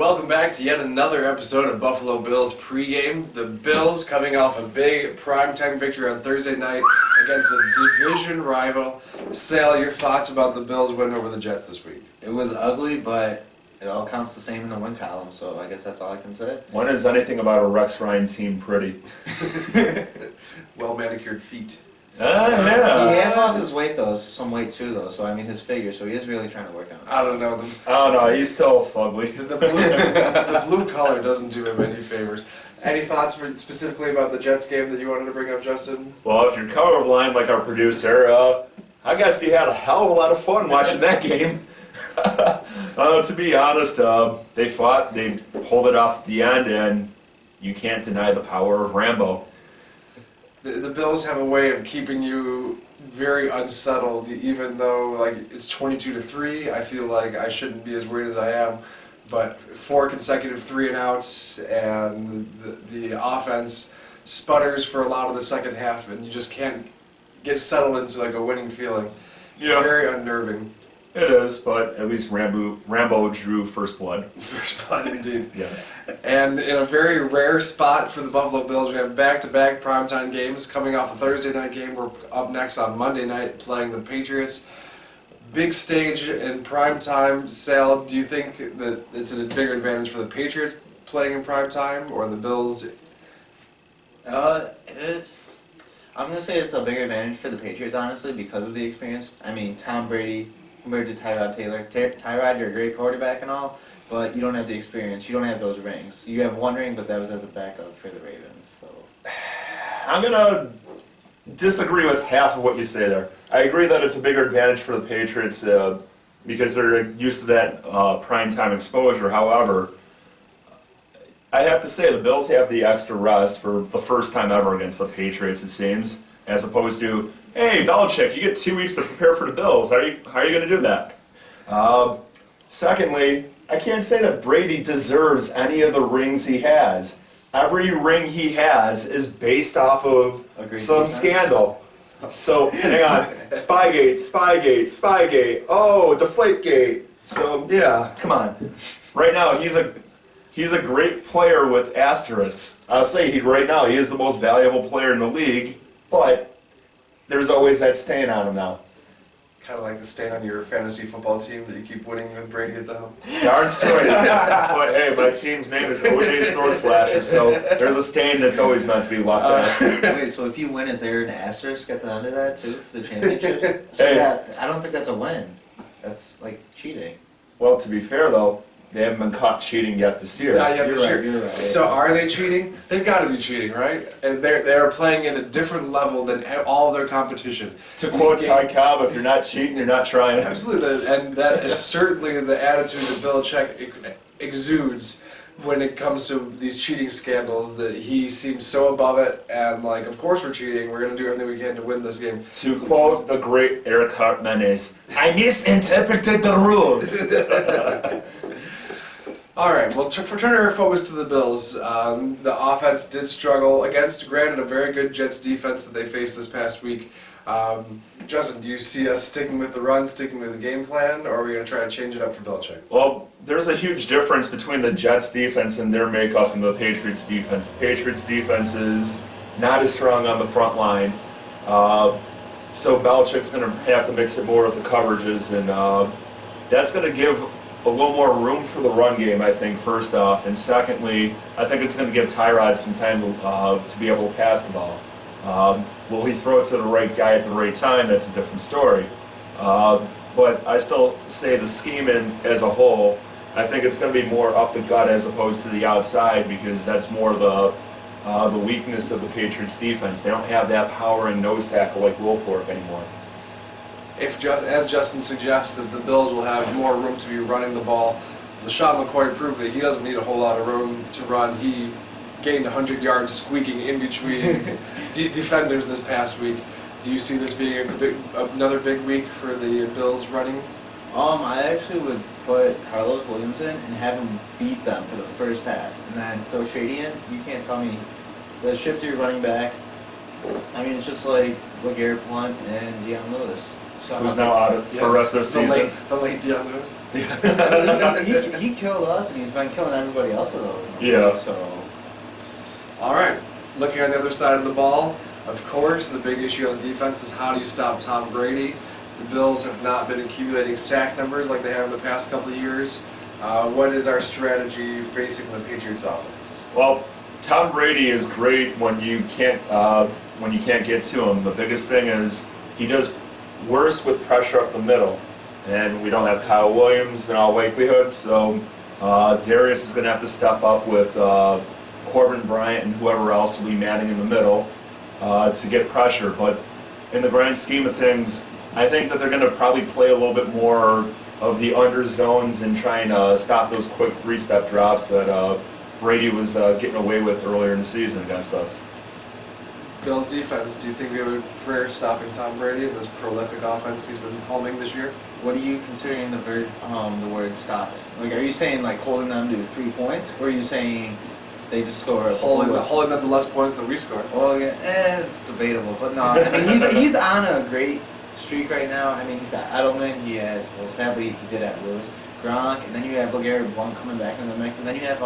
Welcome back to yet another episode of Buffalo Bills Pregame. The Bills coming off a big primetime victory on Thursday night against a division rival. Sal, your thoughts about the Bills win over the Jets this week? It was ugly, but it all counts the same in the win column, so I guess that's all I can say. When is anything about a Rex Ryan team pretty? Well-manicured feet. Yeah. He has lost his weight, though, some weight too, though, so I mean his figure, so he is really trying to work on it. I don't know. Oh no, he's still fugly. The blue color doesn't do him any favors. Any thoughts specifically about the Jets game that you wanted to bring up, Justin? Well, if you're colorblind like our producer, I guess he had a hell of a lot of fun watching that game. To be honest, they fought, they pulled it off at the end, and you can't deny the power of Rambo. The Bills have a way of keeping you very unsettled, even though it's 22-3. I feel like I shouldn't be as worried as I am, but 4 consecutive 3-and-outs, and the offense sputters for a lot of the second half, and you just can't get settled into a winning feeling. Yeah, very unnerving. It is, but at least Rambo drew first blood. First blood, indeed. Yes. And in a very rare spot for the Buffalo Bills, we have back-to-back primetime games. Coming off a Thursday night game, we're up next on Monday night playing the Patriots. Big stage in primetime. Sal, do you think that it's a bigger advantage for the Patriots playing in primetime or the Bills? I'm going to say it's a bigger advantage for the Patriots, honestly, because of the experience. I mean, Tom Brady compared to Tyrod Taylor. Tyrod, you're a great quarterback and all, but you don't have the experience. You don't have those rings. You have 1 ring, but that was as a backup for the Ravens. So I'm going to disagree with half of what you say there. I agree that it's a bigger advantage for the Patriots because they're used to that primetime exposure. However, I have to say the Bills have the extra rest for the first time ever against the Patriots, it seems, as opposed to, hey, Belichick, you get 2 weeks to prepare for the Bills. How are you going to do that? Secondly, I can't say that Brady deserves any of the rings he has. Every ring he has is based off of some scandal. So, hang on. Spygate. Oh, deflate-gate. So, yeah, come on. Right now, he's a great player with asterisks. I'll say right now he is the most valuable player in the league, but there's always that stain on him now. Kind of like the stain on your fantasy football team that you keep winning with Brady at the helm. Darn straight. But hey, my team's name is OJ's Throat Slasher, so there's a stain that's always meant to be left out. Wait, so if you win, is there an asterisk at the end of that, too, for the championship? So Hey. I don't think that's a win. That's like cheating. Well, to be fair, though, they haven't been caught cheating yet this year. Not yet You're this right, year. you're right. So are they cheating? They've got to be cheating, right? And they're playing at a different level than all their competition. To quote Ty Cobb, if you're not cheating, you're not trying. Absolutely, and that is certainly the attitude that Belichick exudes when it comes to these cheating scandals, that he seems so above it, and of course we're cheating, we're going to do everything we can to win this game. To quote the great Eric Hartman, I misinterpreted the rules. All right, well, for turning our focus to the Bills, the offense did struggle against, granted, a very good Jets defense that they faced this past week. Justin, do you see us sticking with the run, sticking with the game plan, or are we going to try to change it up for Belichick? Well, there's a huge difference between the Jets defense and their makeup and the Patriots defense. The Patriots defense is not as strong on the front line, so Belichick's going to have to mix it more with the coverages, and that's going to give a little more room for the run game, I think, first off. And secondly, I think it's going to give Tyrod some time to be able to pass the ball. Will he throw it to the right guy at the right time? That's a different story. But I still say the scheme as a whole, I think it's going to be more up the gut as opposed to the outside, because that's more the weakness of the Patriots defense. They don't have that power and nose tackle like Wilfork anymore. As Justin suggests, that the Bills will have more room to be running the ball, LeSean McCoy proved that he doesn't need a whole lot of room to run. He gained 100 yards squeaking in between defenders this past week. Do you see this being another big week for the Bills running? I actually would put Karlos Williamson and have him beat them for the first half, and then throw Shady in. You can't tell me the shift to your running back. I mean, it's just like LeGarrette, Blount, and Dion Lewis. Who's now out for the rest of the season. The late Dion Lewis. he killed us, and he's been killing everybody else though. Yeah. So. All right. Looking on the other side of the ball, of course, the big issue on defense is how do you stop Tom Brady? The Bills have not been accumulating sack numbers like they have in the past couple of years. What is our strategy facing the Patriots offense? Well, Tom Brady is great when you can't get to him. The biggest thing is he does worse with pressure up the middle, and we don't have Kyle Williams in all likelihood. So Dareus is going to have to step up with Corbin, Bryant, and whoever else will be manning in the middle to get pressure. But in the grand scheme of things, I think that they're going to probably play a little bit more of the under zones and try and stop those quick three-step drops that Brady was getting away with earlier in the season against us. Bills defense, do you think we have a prayer stopping Tom Brady in this prolific offense he's been homing this year? What are you considering the word stopping? Like, are you saying like holding them to 3 points, or are you saying they just score Holding them to less points than we score. Well, yeah, it's debatable, but no. I mean, he's on a great streak right now. I mean, he's got Edelman. He has, well, sadly, he did have Lewis, Gronk, and then you have LeGarrette, Blount coming back in the mix, and then you have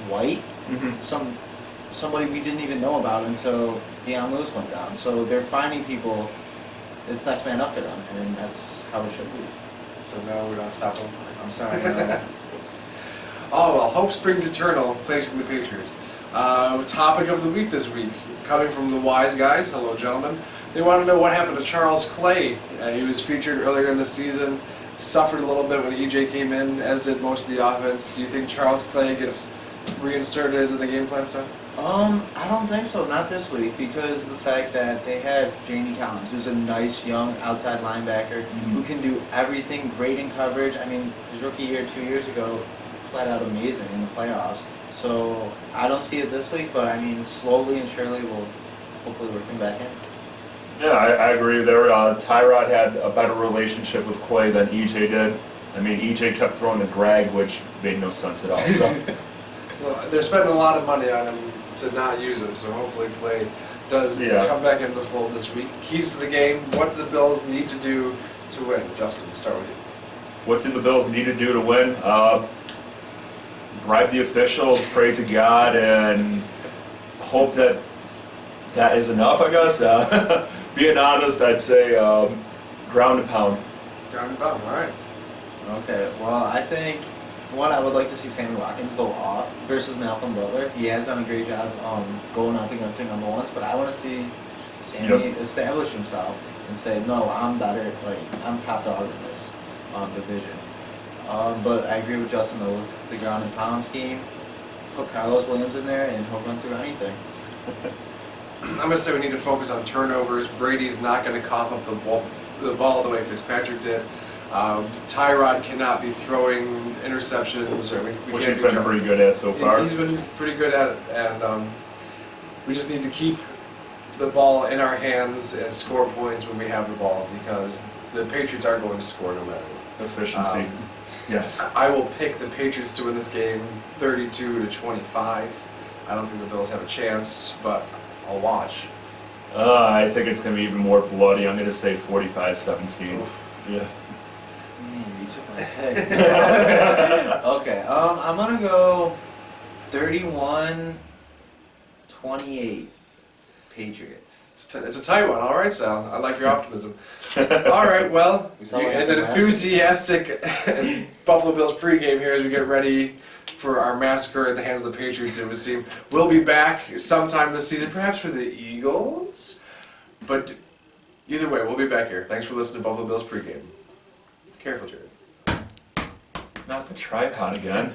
White, somebody we didn't even know about until Dion Lewis went down. So they're finding people. It's next man up for them, and that's how it should be. So no, we're not stopping. I'm sorry. No. Oh, well, hope springs eternal facing the Patriots. Topic of the week this week, coming from the Wise Guys. Hello, gentlemen. They want to know what happened to Charles Clay. He was featured earlier in the season, suffered a little bit when EJ came in, as did most of the offense. Do you think Charles Clay gets reinserted in the game plan, sir? I don't think so. Not this week, because of the fact that they have Jamie Collins, who's a nice young outside linebacker who can do everything, great in coverage. I mean, his rookie year 2 years ago, flat out amazing in the playoffs. So I don't see it this week, but I mean, slowly and surely we'll hopefully work him back in. Yeah, I agree there. Tyrod had a better relationship with Clay than EJ did. I mean, EJ kept throwing to Gragg, which made no sense at all. So. Well, they're spending a lot of money on him to not use him, so hopefully Clay does come back into the fold this week. Keys to the game, what do the Bills need to do to win? Justin, start with you. What do the Bills need to do to win? Bribe the officials, pray to God, and hope that is enough, I guess. Being honest, I'd say ground and pound. Ground and pound, all right. Okay, well, I think I would like to see Sammy Watkins go off versus Malcolm Butler. He has done a great job going up against their number ones, but I want to see Sammy establish himself and say, no, I'm better, like, I'm top dog in this division. But I agree with Justin, though, with the ground and pound scheme. Put Karlos Williams in there, and he'll run through anything. I'm going to say we need to focus on turnovers. Brady's not going to cough up the ball the way Fitzpatrick did. Tyrod cannot be throwing interceptions. Which he's been pretty good at so far. He's been pretty good at it, and we just need to keep the ball in our hands and score points when we have the ball, because the Patriots are going to score no matter what. Efficiency. Yes. I will pick the Patriots to win this game 32-25. I don't think the Bills have a chance, but I'll watch. I think it's going to be even more bloody. I'm going to say 45-17. Yeah. You took my pick. Okay, I'm going to go 31-28 Patriots. It's a tight one. All right, Sal. I like your optimism. All right, well, an enthusiastic Buffalo Bills pregame here as we get ready for our massacre at the hands of the Patriots, it would seem. We'll be back sometime this season, perhaps for the Eagles. But either way, we'll be back here. Thanks for listening to Buffalo Bills pregame. Careful, Jared. Not the tripod again.